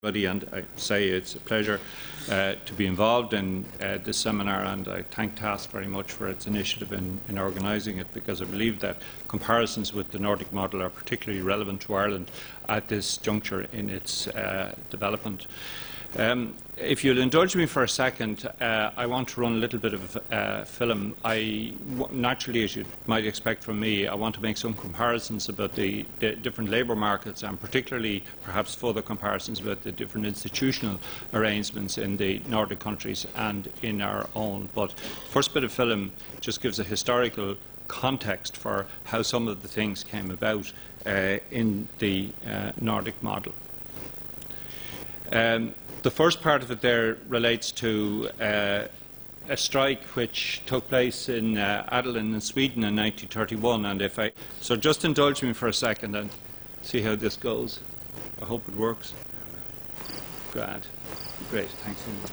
And I say it's a pleasure to be involved in this seminar, and I thank TASC very much for its initiative in organising it, because I believe that comparisons with the Nordic model are particularly relevant to Ireland at this juncture in its development. If you'll indulge me for a second, I want to run a little bit of film. Naturally, as you might expect from me, I want to make some comparisons about the different labour markets, and particularly perhaps further comparisons about the different institutional arrangements in the Nordic countries and in our own. But the first bit of film just gives a historical context for how some of the things came about in the Nordic model. The first part of it there relates to a strike which took place in Adelin in Sweden in 1931. And so just indulge me for a second and see how this goes. I hope it works. Great, thanks so much.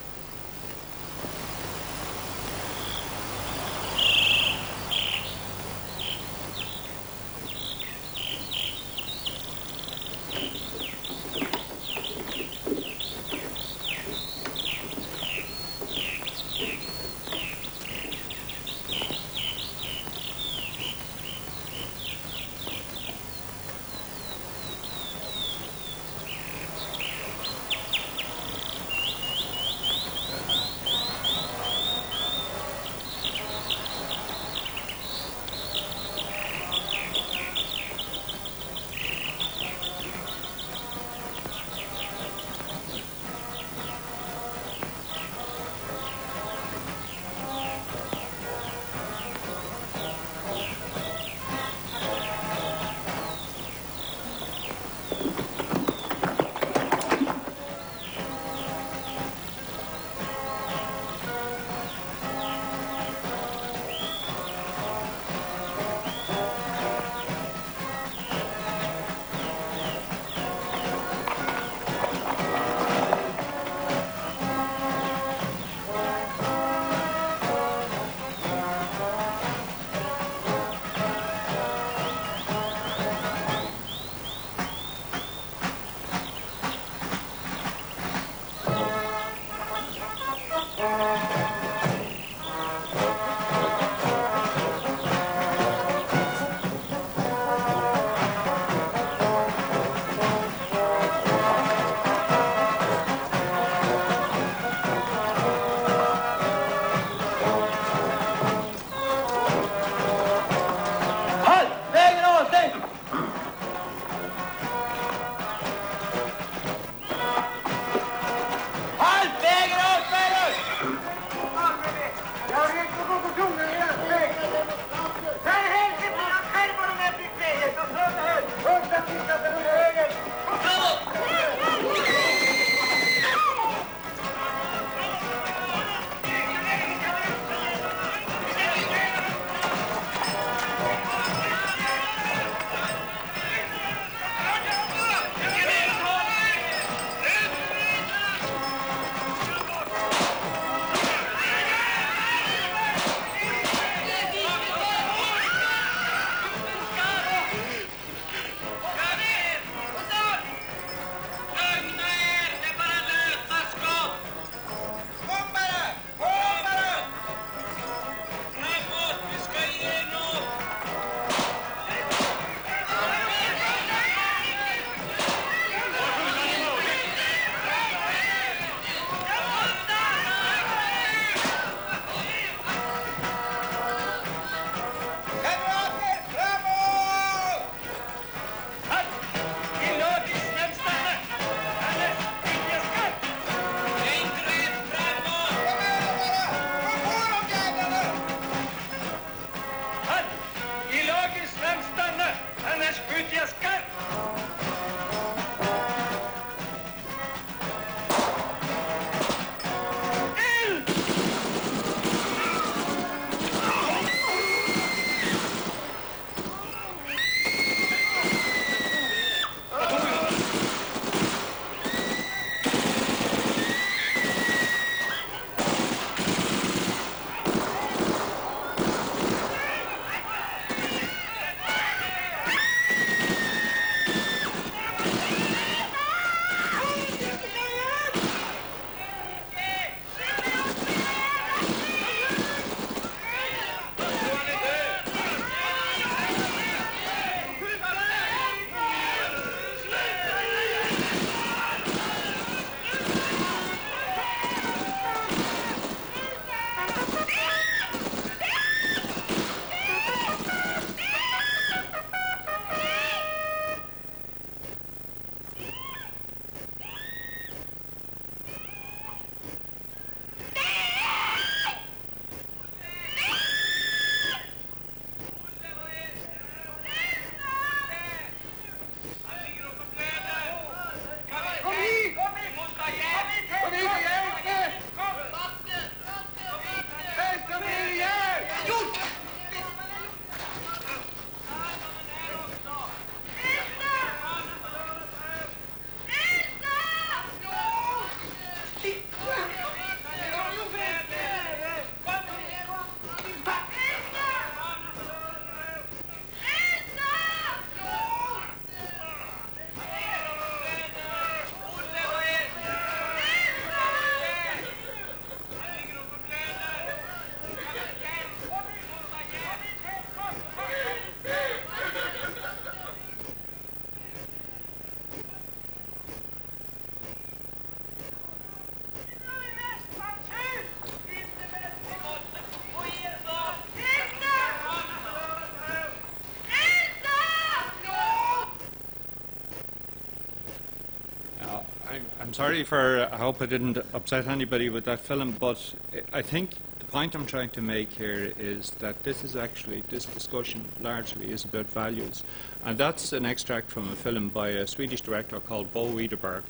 I'm sorry for, I hope I didn't upset anybody with that film, but I think the point I'm trying to make here is that this discussion largely is about values. And that's an extract from a film by a Swedish director called Bo Widerberg.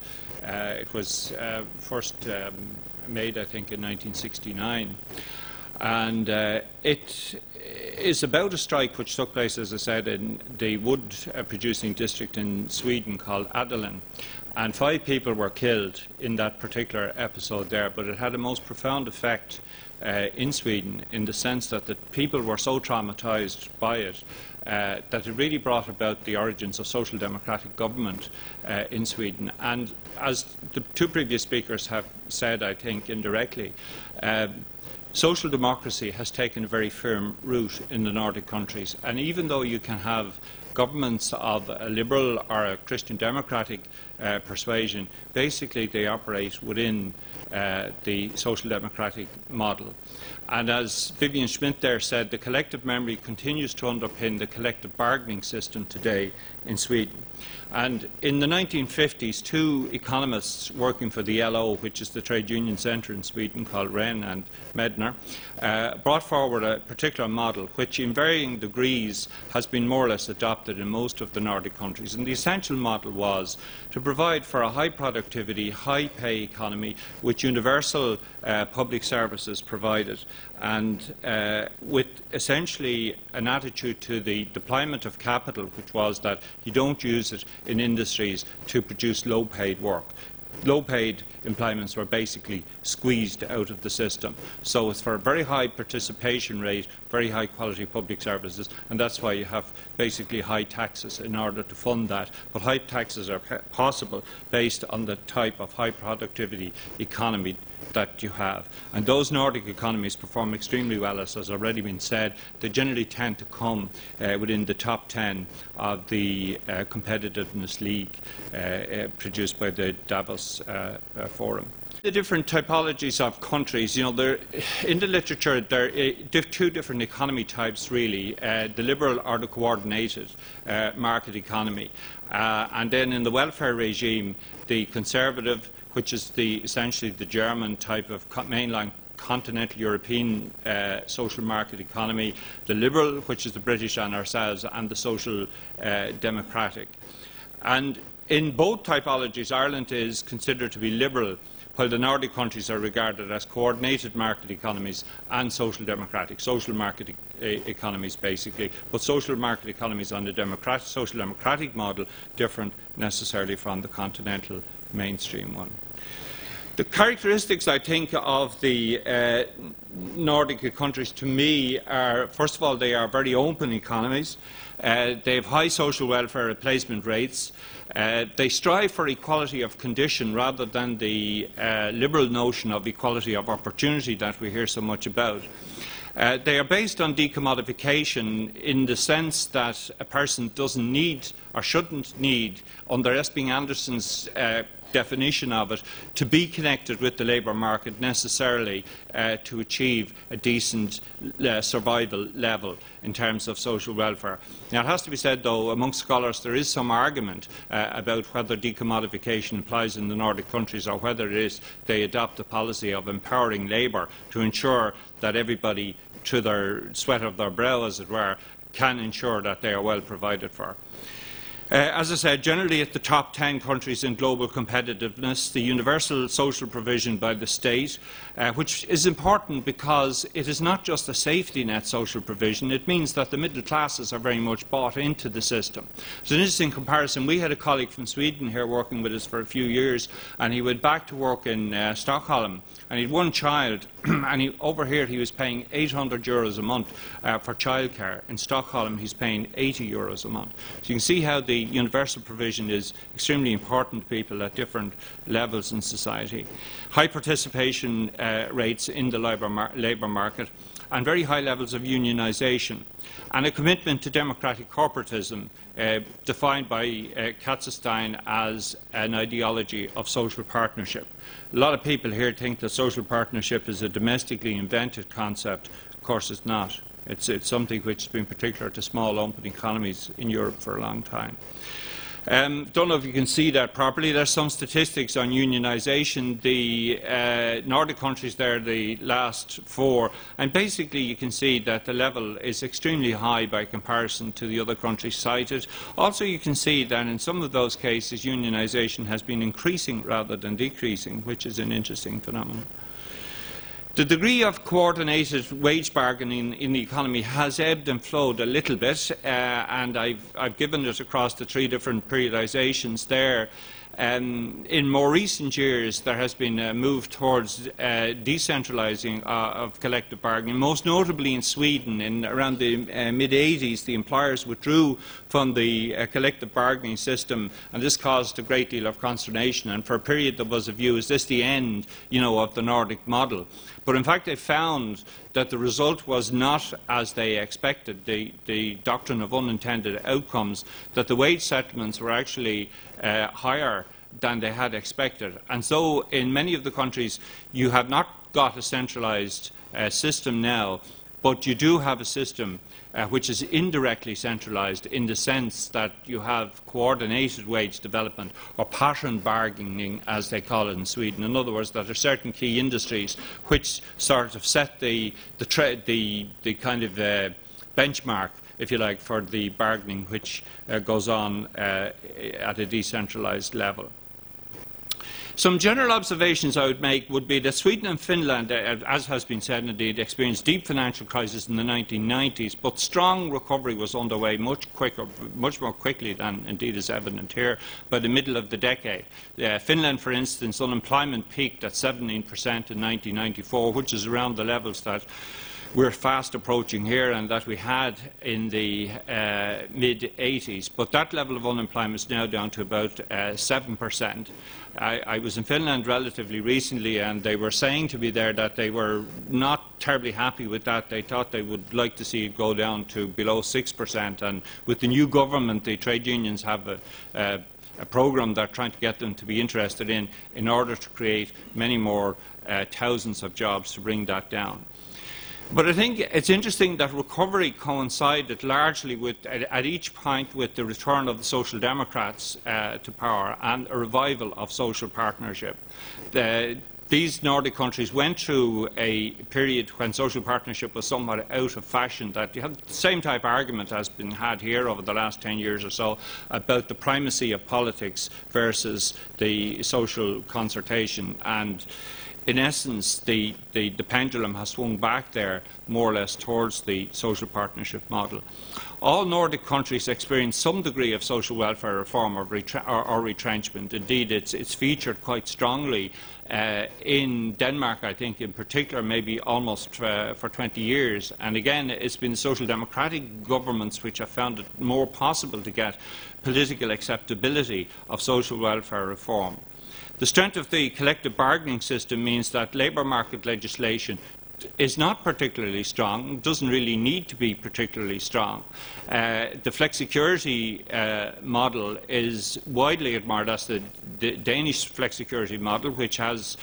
It was first made, I think, in 1969. And it is about a strike which took place, as I said, in the wood producing district in Sweden called Adelen. And 5 people were killed in that particular episode there, but it had a most profound effect in Sweden, in the sense that the people were so traumatized by it that it really brought about the origins of social democratic government in Sweden. And as the 2 previous speakers have said, I think, indirectly, social democracy has taken a very firm root in the Nordic countries. And even though you can have governments of a liberal or a Christian democratic persuasion, basically they operate within the social democratic model. And as Vivian Schmidt there said, the collective memory continues to underpin the collective bargaining system today in Sweden. And in the 1950s, 2 economists working for the LO, which is the trade union centre in Sweden, called Wren and Medner, brought forward a particular model which in varying degrees has been more or less adopted in most of the Nordic countries. And the essential model was to provide for a high productivity, high pay economy with universal public services provided, and with essentially an attitude to the deployment of capital, which was that you don't use it in industries to produce low-paid work. Low-paid employments were basically squeezed out of the system. So it's for a very high participation rate, very high quality public services, and that's why you have basically high taxes in order to fund that. But high taxes are possible based on the type of high productivity economy that you have. And those Nordic economies perform extremely well, as has already been said. They generally tend to come within the top 10 of the competitiveness league produced by the Davos Forum. The different typologies of countries, in the literature there are 2 different economy types really, the liberal or the coordinated market economy. And then in the welfare regime, the conservative, which is essentially the German type of mainline continental European social market economy, the liberal, which is the British and ourselves, and the social democratic. And in both typologies, Ireland is considered to be liberal, while the Nordic countries are regarded as coordinated market economies and social democratic, social market economies basically, but social market economies on the social democratic model different necessarily from the continental mainstream one. The characteristics, I think, of the Nordic countries to me are, first of all, they are very open economies. They have high social welfare replacement rates. They strive for equality of condition rather than the liberal notion of equality of opportunity that we hear so much about. They are based on decommodification in the sense that a person doesn't need or shouldn't need, under Esping Anderson's definition of it, to be connected with the labour market necessarily to achieve a decent survival level in terms of social welfare. Now, it has to be said, though, amongst scholars there is some argument about whether decommodification applies in the Nordic countries or whether it is they adopt a policy of empowering labour to ensure that everybody, to their sweat of their brow, as it were, can ensure that they are well provided for. As I said, generally at the top 10 countries in global competitiveness, the universal social provision by the state, which is important because it is not just a safety net social provision, it means that the middle classes are very much bought into the system. It's an interesting comparison. We had a colleague from Sweden here working with us for a few years, and he went back to work in Stockholm, and he had 1 child, and over here he was paying €800 a month for childcare. In Stockholm he's paying €80 a month. So you can see how the universal provision is extremely important to people at different levels in society. High participation rates in the labour market and very high levels of unionisation, and a commitment to democratic corporatism defined by Katzenstein as an ideology of social partnership. A lot of people here think that social partnership is a domestically invented concept. Of course it's not. It's something which has been particular to small open economies in Europe for a long time. Don't know if you can see that properly. There's some statistics on unionisation. The Nordic countries there, the last 4, and basically you can see that the level is extremely high by comparison to the other countries cited. Also, you can see that in some of those cases unionisation has been increasing rather than decreasing, which is an interesting phenomenon. The degree of coordinated wage bargaining in the economy has ebbed and flowed a little bit, and I've given it across the 3 different periodisations there. In more recent years, there has been a move towards decentralising of collective bargaining, most notably in Sweden. In around the mid-80s, the employers withdrew from the collective bargaining system, and this caused a great deal of consternation. And for a period, there was a view: is this the end, of the Nordic model? But in fact, they found that the result was not as they expected. The doctrine of unintended outcomes, that the wage settlements were actually higher than they had expected. And so in many of the countries, you have not got a centralised system now, but you do have a system which is indirectly centralised in the sense that you have coordinated wage development, or pattern bargaining, as they call it in Sweden. In other words, that there are certain key industries which sort of set the kind of benchmark, if you like, for the bargaining which goes on at a decentralised level. Some general observations I would make would be that Sweden and Finland, as has been said indeed, experienced deep financial crisis in the 1990s, but strong recovery was underway much more quickly than indeed is evident here by the middle of the decade. Finland, for instance, unemployment peaked at 17% in 1994, which is around the levels that we're fast approaching here and that we had in the mid-80s. But that level of unemployment is now down to about 7%. I was in Finland relatively recently, and they were saying to me there that they were not terribly happy with that. They thought they would like to see it go down to below 6%. And with the new government, the trade unions have a programme they're trying to get them to be interested in order to create many more thousands of jobs to bring that down. But I think it's interesting that recovery coincided largely with, at each point, with the return of the Social Democrats to power and a revival of social partnership. These Nordic countries went through a period when social partnership was somewhat out of fashion. That you have the same type of argument has been had here over the last 10 years or so about the primacy of politics versus the social consultation. And in essence, the pendulum has swung back there more or less towards the social partnership model. All Nordic countries experience some degree of social welfare reform or retrenchment. Indeed, it's featured quite strongly in Denmark, I think, in particular, maybe almost for 20 years. And again, it's been social democratic governments which have found it more possible to get political acceptability of social welfare reform. The strength of the collective bargaining system means that labour market legislation is not particularly strong, doesn't really need to be particularly strong. The flexicurity model is widely admired. That's the Danish flexicurity model, which has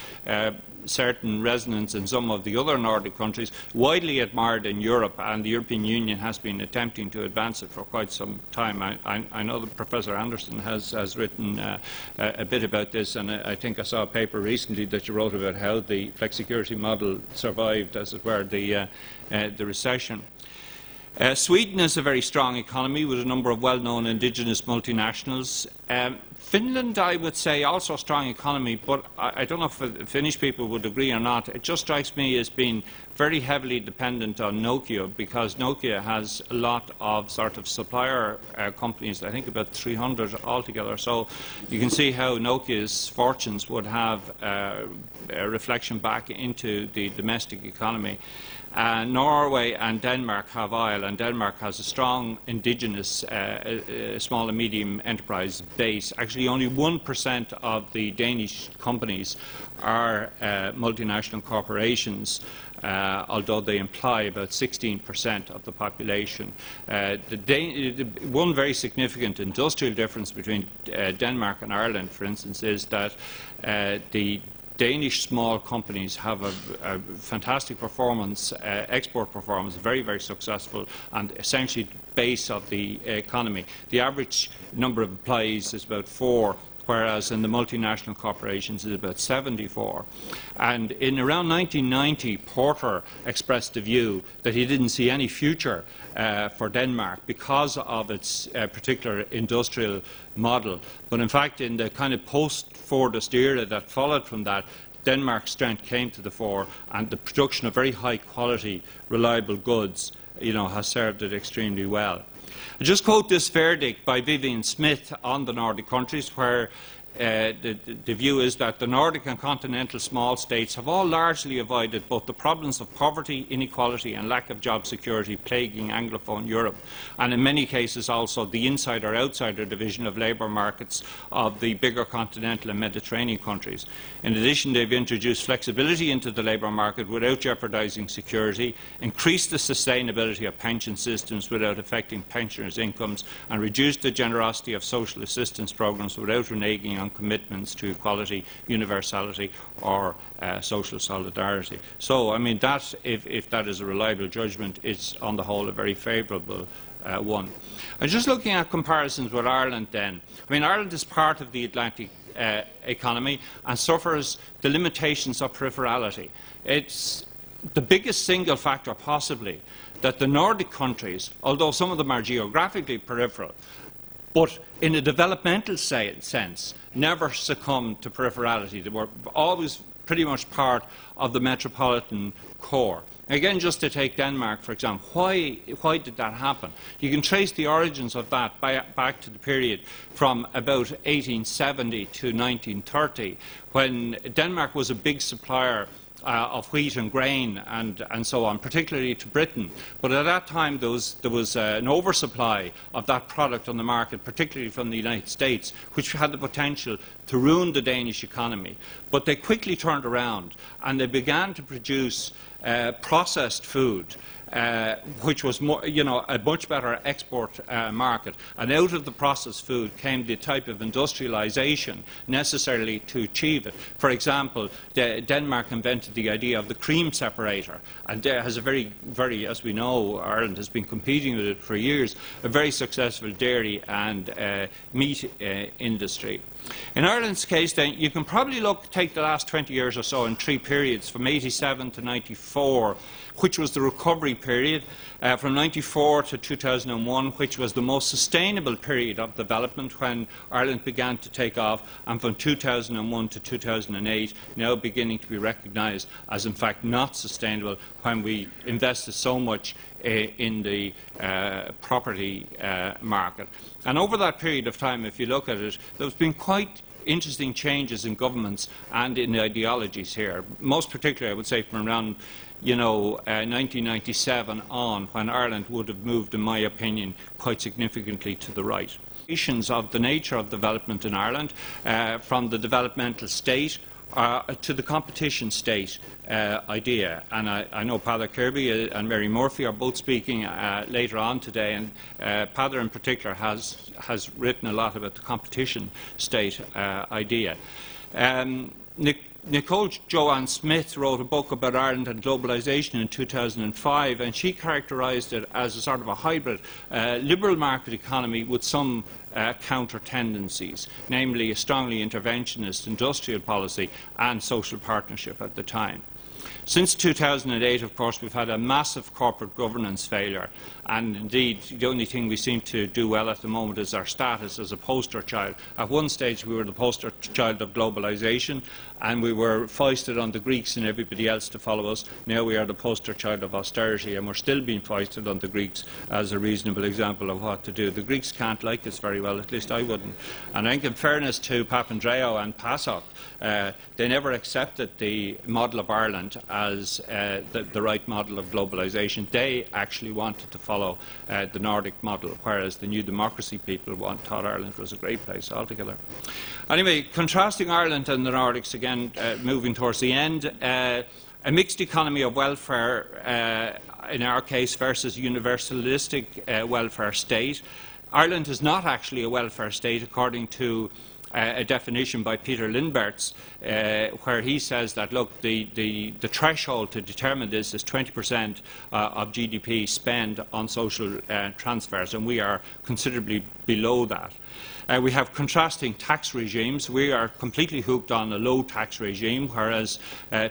certain resonance in some of the other Nordic countries, widely admired in Europe, and the European Union has been attempting to advance it for quite some time. I know that Professor Anderson has written a bit about this, and I think I saw a paper recently that you wrote about how the flexicurity model survived, as it were, the recession. Sweden is a very strong economy with a number of well-known indigenous multinationals. Finland, I would say, also a strong economy, but I don't know if the Finnish people would agree or not. It just strikes me as being very heavily dependent on Nokia, because Nokia has a lot of sort of supplier companies, I think about 300 altogether. So you can see how Nokia's fortunes would have a reflection back into the domestic economy. Norway and Denmark have oil, and Denmark has a strong indigenous small and medium enterprise base. Actually, only 1% of the Danish companies are multinational corporations, although they employ about 16% of the population. One very significant industrial difference between Denmark and Ireland, for instance, is that the Danish small companies have a fantastic performance, export performance, very, very successful, and essentially the base of the economy. The average number of employees is about 4, whereas in the multinational corporations it's about 74. And in around 1990, Porter expressed the view that he didn't see any future for Denmark because of its particular industrial model. But in fact, in the kind of post-Fordist era that followed from that, Denmark's strength came to the fore, and the production of very high-quality, reliable goods, has served it extremely well. I'll just quote this verdict by Vivian Smith on the Nordic countries, where the view is that the Nordic and continental small states have all largely avoided both the problems of poverty, inequality and lack of job security plaguing Anglophone Europe, and in many cases also the insider-outsider division of labour markets of the bigger continental and Mediterranean countries. In addition, they've introduced flexibility into the labour market without jeopardising security, increased the sustainability of pension systems without affecting pensioners' incomes, and reduced the generosity of social assistance programmes without reneging on commitments to equality, universality or social solidarity. So, I mean, that, if that is a reliable judgment, it's on the whole a very favourable one. And just looking at comparisons with Ireland then, I mean, Ireland is part of the Atlantic economy and suffers the limitations of peripherality. It's the biggest single factor possibly that the Nordic countries, although some of them are geographically peripheral, but in a developmental sense, never succumbed to peripherality. They were always pretty much part of the metropolitan core. Again, just to take Denmark, for example, why did that happen? You can trace the origins of that back to the period from about 1870 to 1930, when Denmark was a big supplier of wheat and grain and so on, particularly to Britain. But at that time there was an oversupply of that product on the market, particularly from the United States, which had the potential to ruin the Danish economy. But they quickly turned around and they began to produce processed food, which was more, a much better export market. And out of the processed food came the type of industrialisation necessarily to achieve it. For example, Denmark invented the idea of the cream separator, and there has a very, as we know, Ireland has been competing with it for years, a very successful dairy and meat industry. In Ireland's case, then, you can probably take the last 20 years or so in 3 periods, from 87 to 94, which was the recovery period, from 94 to 2001, which was the most sustainable period of development when Ireland began to take off, and from 2001 to 2008, now beginning to be recognised as in fact not sustainable when we invested so much in the property market. And over that period of time, if you look at it, there's been quite interesting changes in governments and in ideologies here. Most particularly, I would say, from around 1997 on, when Ireland would have moved, in my opinion, quite significantly to the right. Of the nature of development in Ireland, from the developmental state to the competition state idea. And I know Peadar Kirby and Mary Murphy are both speaking later on today, and Peadar in particular has written a lot about the competition state idea. Nicole Joanne Smith wrote a book about Ireland and globalisation in 2005, and she characterised it as a sort of a hybrid liberal market economy with some counter tendencies, namely a strongly interventionist industrial policy and social partnership at the time. Since 2008, of course, we've had a massive corporate governance failure, and indeed the only thing we seem to do well at the moment is our status as a poster child. At one stage we were the poster child of globalisation, and we were foisted on the Greeks and everybody else to follow us. Now we are the poster child of austerity, and we're still being foisted on the Greeks as a reasonable example of what to do. The Greeks can't like us very well, at least I wouldn't. And I think in fairness to Papandreou and PASOK, they never accepted the model of Ireland as the right model of globalisation. They actually wanted to follow the Nordic model, whereas the New Democracy people thought Ireland was a great place altogether. Anyway, contrasting Ireland and the Nordics again, moving towards the end, a mixed economy of welfare in our case versus universalistic welfare state. Ireland is not actually a welfare state according to a definition by Peter Lindbertz, where he says that, look, the threshold to determine this is 20% of GDP spend on social transfers, and we are considerably below that. We have contrasting tax regimes. We are completely hooked on a low tax regime, whereas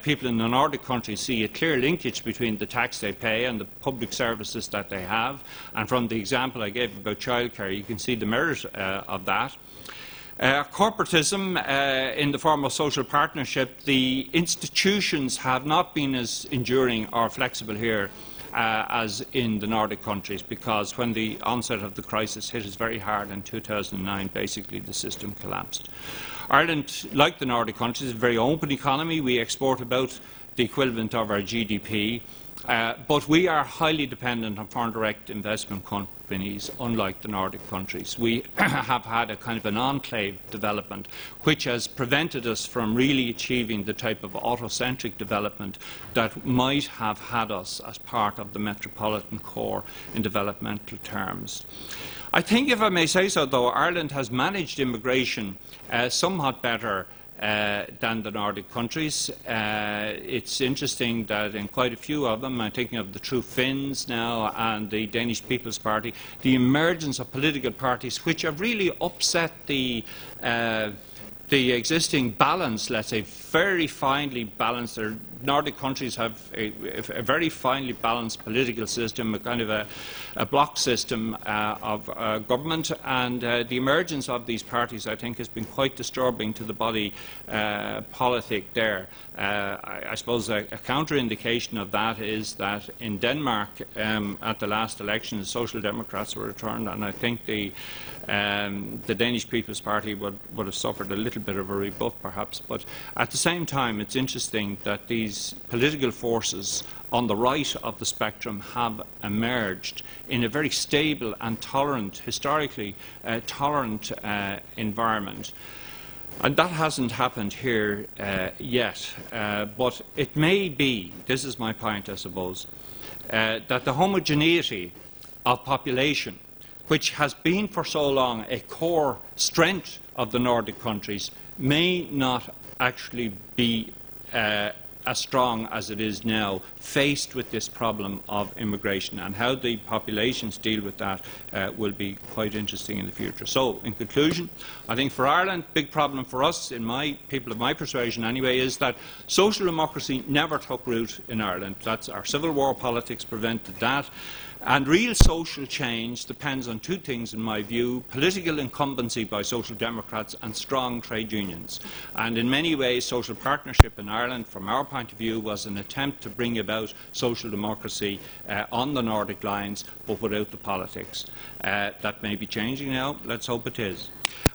people in the Nordic countries see a clear linkage between the tax they pay and the public services that they have. And from the example I gave about childcare, you can see the merit of that. Corporatism in the form of social partnership, the institutions have not been as enduring or flexible here as in the Nordic countries, because when the onset of the crisis hit us very hard in 2009, basically the system collapsed. Ireland, like the Nordic countries, is a very open economy. We export about the equivalent of our GDP. But we are highly dependent on foreign direct investment companies, unlike the Nordic countries. We have had a kind of an enclave development, which has prevented us from really achieving the type of autocentric development that might have had us as part of the metropolitan core in developmental terms. I think, if I may say so, though, Ireland has managed immigration somewhat better than the Nordic countries. It's interesting that in quite a few of them, I'm thinking of the True Finns now and the Danish People's Party, the emergence of political parties which have really upset the existing balance, let's say, very finely balanced. The Nordic countries have a very finely balanced political system, a kind of a bloc system of government, and the emergence of these parties, I think, has been quite disturbing to the body politic there. I suppose a counter-indication of that is that in Denmark, at the last election, the Social Democrats were returned, and I think the Danish People's Party would have suffered a little bit of a rebuff, perhaps. But at the same time, it's interesting that these political forces on the right of the spectrum have emerged in a very stable and tolerant, historically tolerant environment. And that hasn't happened here yet. But it may be, this is my point, I suppose, that the homogeneity of population, which has been for so long a core strength of the Nordic countries, may not actually be as strong as it is now, faced with this problem of immigration, and how the populations deal with that will be quite interesting in the future. So, in conclusion, I think for Ireland, big problem for us, in people of my persuasion anyway, is that social democracy never took root in Ireland. That's our Civil War politics prevented that. And real social change depends on two things, in my view: political incumbency by social democrats and strong trade unions. And in many ways, social partnership in Ireland, from our point of view, was an attempt to bring about social democracy on the Nordic lines, but without the politics. That may be changing now. Let's hope it is.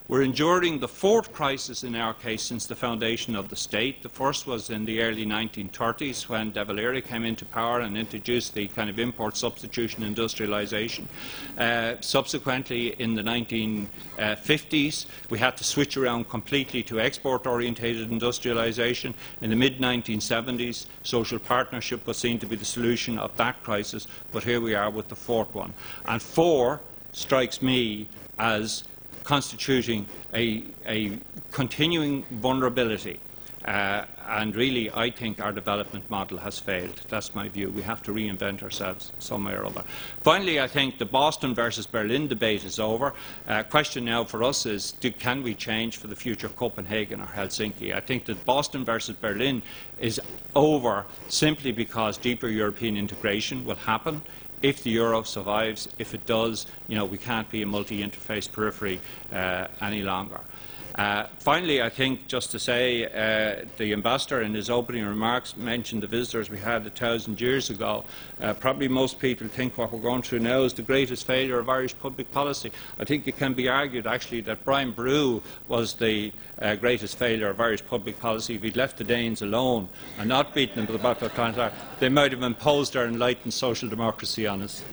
We're enduring the fourth crisis in our case since the foundation of the state. The first was in the early 1930s, when De Valera came into power and introduced the kind of import substitution industrialisation. Subsequently, in the 1950s, we had to switch around completely to export-orientated industrialisation. In the mid-1970s, social partnership was seen to be the solution of that crisis, but here we are with the fourth one. And four strikes me as constituting a continuing vulnerability. And really, I think our development model has failed. That's my view. We have to reinvent ourselves some way or other. Finally, I think the Boston versus Berlin debate is over. Question now for us is, can we change for the future of Copenhagen or Helsinki? I think that Boston versus Berlin is over simply because deeper European integration will happen. If the euro survives, if it does, we can't be a multi-interface periphery any longer. Finally, I think, just to say, the Ambassador in his opening remarks mentioned the visitors we had 1,000 years ago. Probably most people think what we're going through now is the greatest failure of Irish public policy. I think it can be argued, actually, that Brian Boru was the greatest failure of Irish public policy. If he'd left the Danes alone and not beaten them to the Battle of Clontarf, they might have imposed our enlightened social democracy on us.